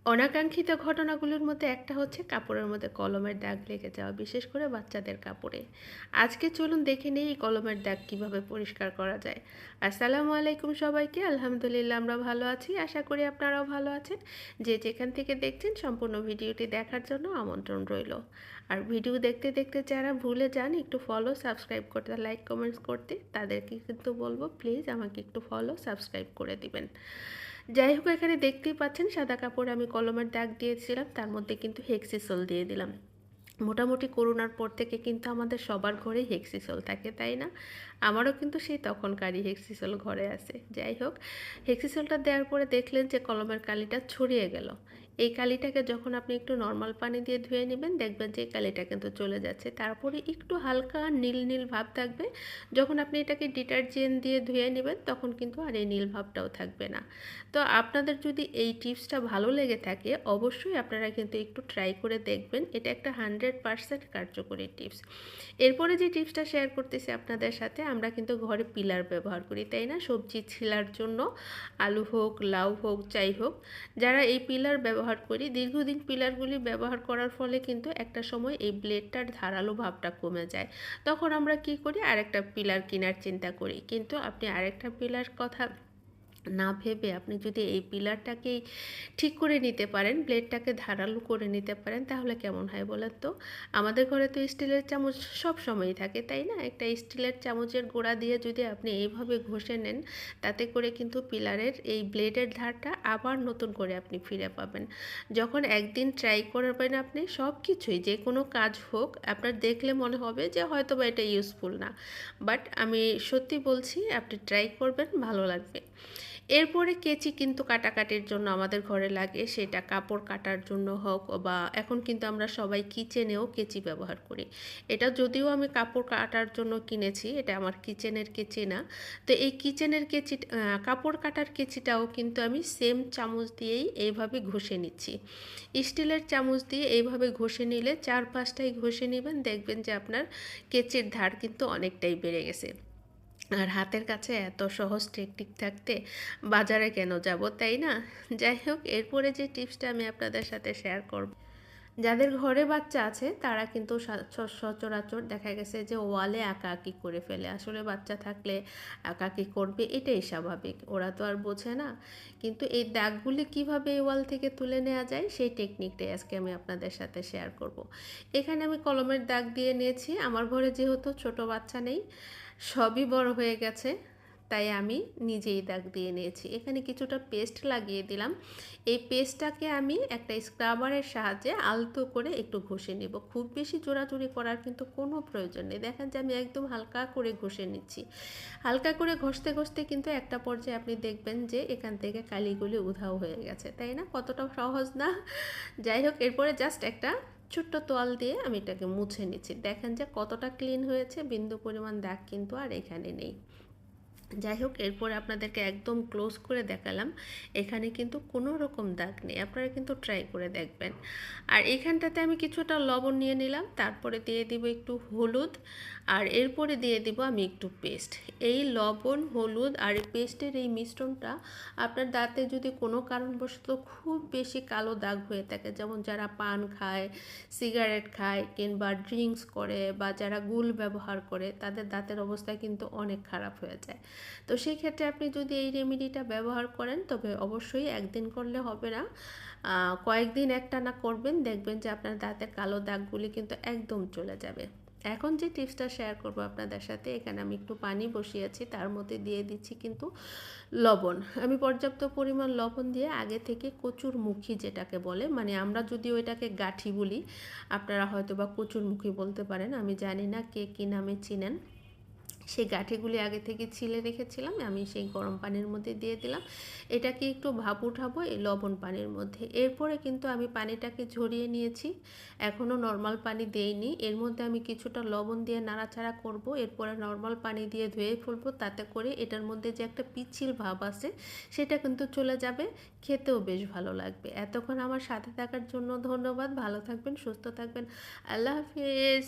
অনাকাঙ্ক্ষিত ঘটনাগুলোর মধ্যে একটা হচ্ছে কাপড়ের মধ্যে কলমের দাগ লেগে যাওয়া, বিশেষ করে বাচ্চাদের কাপড়ে। আজকে চলুন দেখে নিই এই কলমের দাগ কিভাবে পরিষ্কার করা যায়। আসসালামু আলাইকুম সবাইকে। আলহামদুলিল্লাহ আমরা ভালো আছি, আশা করি আপনারাও ভালো আছেন। যে যেখান থেকে দেখছেন সম্পূর্ণ ভিডিওটি দেখার জন্য আমন্ত্রণ রইল। আর ভিডিও দেখতে দেখতে যারা ভুলে যান একটু ফলো সাবস্ক্রাইব করতে, লাইক কমেন্টস করতে, তাদেরকে কিন্তু বলবো প্লিজ আমাকে একটু ফলো সাবস্ক্রাইব করে দিবেন। যাই হোক, এখানে দেখতেই পাচ্ছেন সাদা কাপড়ে আমি কলমের দাগ দিয়েছিলাম, তার মধ্যে কিন্তু হেক্সিসোল দিয়ে দিলাম। মোটামুটি করোনার পর থেকে কিন্তু আমাদের সবার ঘরেই হেক্সিসোল থাকে, তাই না? আমারও কিন্তু সেই তখনকারই হেক্সিসোল ঘরে আছে। যাই হোক, হেক্সিসোলটা দেওয়ার পরে দেখলেন যে কলমের কালিটা ছড়িয়ে গেল। এই কালিটাকে যখন আপনি একটু নর্মাল পানি দিয়ে ধুয়ে নেবেন, দেখবেন যে এই কালিটা কিন্তু চলে যাচ্ছে। তারপরে একটু হালকা নীল নীল ভাব থাকবে। যখন আপনি এটাকে ডিটারজেন্ট দিয়ে ধুয়ে নেবেন তখন কিন্তু আর এই নীল ভাবটাও থাকবে না। তো আপনাদের যদি এই টিপসটা ভালো লেগে থাকে অবশ্যই আপনারা কিন্তু একটু ট্রাই করে দেখবেন। এটা একটা 100% কার্যকরী টিপস। এরপরে যে টিপসটা শেয়ার করতেছি আপনাদের সাথে, আমরা কিন্তু ঘরে পিলার ব্যবহার করি, তাই না? সবজি ছিলার জন্য, আলু হোক, লাউ হোক, যাই হোক, যারা এই পিলার ব্যবহার করি, দীর্ঘদিন পিলারগুলি ব্যবহার করার ফলে কিন্তু একটা সময় এই ব্লেডটার ধারালো ভাবটা কমে যায়। তখন আমরা কি করি, আরেকটা পিলার কেনার চিন্তা করি। কিন্তু আপনি আরেকটা পিলার কথা না ভেবে আপনি যদি এই পিলারটাকেই ঠিক করে নিতে পারেন, ব্লেডটাকে ধারালো করে নিতে পারেন, তাহলে কেমন হয় বলেন তো? আমাদের ঘরে তো স্টিলের চামচ সব সময়ই থাকে, তাই না? একটা স্টিলের চামচের গোড়া দিয়ে যদি আপনি এইভাবে ঘষে নেন, তাতে করে কিন্তু পিলারের এই ব্লেডের ধারটা আবার নতুন করে আপনি ফিরে পাবেন। যখন একদিন ট্রাই করবেন আপনি, সব কিছুই যে কোনো কাজ হোক আপনার দেখলে মনে হবে যে হয়তো বা এটা ইউজফুল না, বাট আমি সত্যি বলছি আপনি ট্রাই করবেন, ভালো লাগবে। এরপরে কেচি কিন্তু কাটাকাটির জন্য আমাদের ঘরে লাগে, সেটা কাপড় কাটার জন্য হোক, বা এখন কিন্তু আমরা সবাই কিচেনেও কেচি ব্যবহার করি। এটা যদিও আমি কাপড় কাটার জন্য কিনেছি, এটা আমার কিচেনের কেচি না। তো এই কিচেনের কেচি, কাপড় কাটার কেচিটাও কিন্তু আমি সেম চামচ দিয়েই এইভাবে ঘষে নিচ্ছি। স্টিলের চামচ দিয়ে এইভাবে ঘষে নিলে 4-5টাই ঘষে নেবেন, দেখবেন যে আপনার কেচির ধার কিন্তু অনেকটাই বেড়ে গেছে। আর হাতের কাছে এত সহজ টেকনিক থাকতে বাজারে কেন যাব, তাই না? যাই হোক, এরপরে যে টিপসটা আমি আপনাদের সাথে শেয়ার করব, যাদের ঘরে বাচ্চা আছে তারা কিন্তু সচরাচর দেখা গেছে যে ওয়ালে আঁকাআঁকি করে ফেলে। আসলে বাচ্চা থাকলে আঁকাআঁকি করবে, এটাই স্বাভাবিক, ওরা তো আর বোঝে না। কিন্তু এই দাগগুলি কিভাবে এই ওয়াল থেকে তুলে নেওয়া যায় সেই টেকনিকটাই আজকে আমি আপনাদের সাথে শেয়ার করব। এখানে আমি কলমের দাগ দিয়ে নিয়েছি। আমার ঘরে যেহেতু ছোট বাচ্চা নেই, সবই বড় হয়ে গেছে, তাই আমি নিজেই দাগ দিয়ে নিয়েছি। এখানে কিছুটা পেস্ট লাগিয়ে দিলাম। এই পেস্টটাকে আমি একটা স্ক্রাবারের সাহায্যে আলতো করে একটু ঘষে নেব। খুব বেশি জোড়াজুড়ি করার কিন্তু কোনো প্রয়োজন নেই। দেখেন যে আমি একদম হালকা করে ঘষে নিচ্ছি। হালকা করে ঘষতে ঘষতে কিন্তু একটা পর্যায়ে আপনি দেখবেন যে এখান থেকে কালিগুলি উধাও হয়ে গেছে, তাই না? কতটা সহজ না? যাই হোক, এরপরে জাস্ট একটা ছোট্ট তোয়াল দিয়ে আমি এটাকে মুছে নিচ্ছি। দেখেন যে কতটা ক্লিন হয়েছে, বিন্দু পরিমাণ দাগ কিন্তু আর এখানে নেই। যাই হোক, এরপরে আপনাদেরকে একদম ক্লোজ করে দেখালাম, এখানে কিন্তু কোনো রকম দাগ নেই। আপনারা কিন্তু ট্রাই করে দেখবেন। আর এখানটাতে আমি কিছুটা লবণ নিয়ে নিলাম, তারপরে দিয়ে দিব একটু হলুদ, আর এরপরে দিয়ে দিব আমি একটু পেস্ট। এই লবণ, হলুদ আর এই পেস্টের এই মিশ্রণটা আপনার দাঁতে যদি কোনো কারণবশত খুব বেশি কালো দাগ হয়ে থাকে, যেমন যারা পান খায়, সিগারেট খায়, কিংবা ড্রিঙ্কস করে, বা যারা গুল ব্যবহার করে, তাদের দাঁতের অবস্থা কিন্তু অনেক খারাপ হয়ে যায়। তো সেই ক্ষেত্রে আপনি যদি এই রেমেডিটা ব্যবহার করেন, তবে অবশ্যই একদিন করলে হবে না, কয়েকদিন একটানা করবেন, দেখবেন যে আপনার দাঁতের কালো দাগগুলি কিন্তু একদম চলে যাবে। এখন যে টিপসটা শেয়ার করব আপনাদের সাথে, এখানে আমি একটু পানি বসিয়েছি, তার মধ্যে দিয়ে দিচ্ছি কিন্তু লবণ। আমি পর্যাপ্ত পরিমাণ লবণ দিয়ে আগে থেকে কচুরমুখী যেটাকে বলে, মানে আমরা যদিও এটাকে গাঁঠি বলি, আপনারা হয়তো বা কচুরমুখী বলতে পারেন, আমি জানি না কে কী নামে চিনেন। সেই গাঁঠিগুলি আগে থেকে ছিলে রেখেছিলাম, আমি সেই গরম পানির মধ্যে দিয়ে দিলাম। এটাকে একটু ভাপ উঠাবো এই লবণ পানির মধ্যে। এরপরে কিন্তু আমি পানিটাকে ঝরিয়ে নিয়েছি, এখনও নর্মাল পানি দেইনি। এর মধ্যে আমি কিছুটা লবণ দিয়ে নাড়াচাড়া করব, এরপরে নর্মাল পানি দিয়ে ধুয়ে ফেলবো, তাতে করে এটার মধ্যে যে একটা পিচ্ছিল ভাব আছে সেটা কিন্তু চলে যাবে, খেতেও বেশ ভালো লাগবে। এতক্ষণ আমার সাথে থাকার জন্য ধন্যবাদ। ভালো থাকবেন, সুস্থ থাকবেন। আল্লাহ হাফিজ।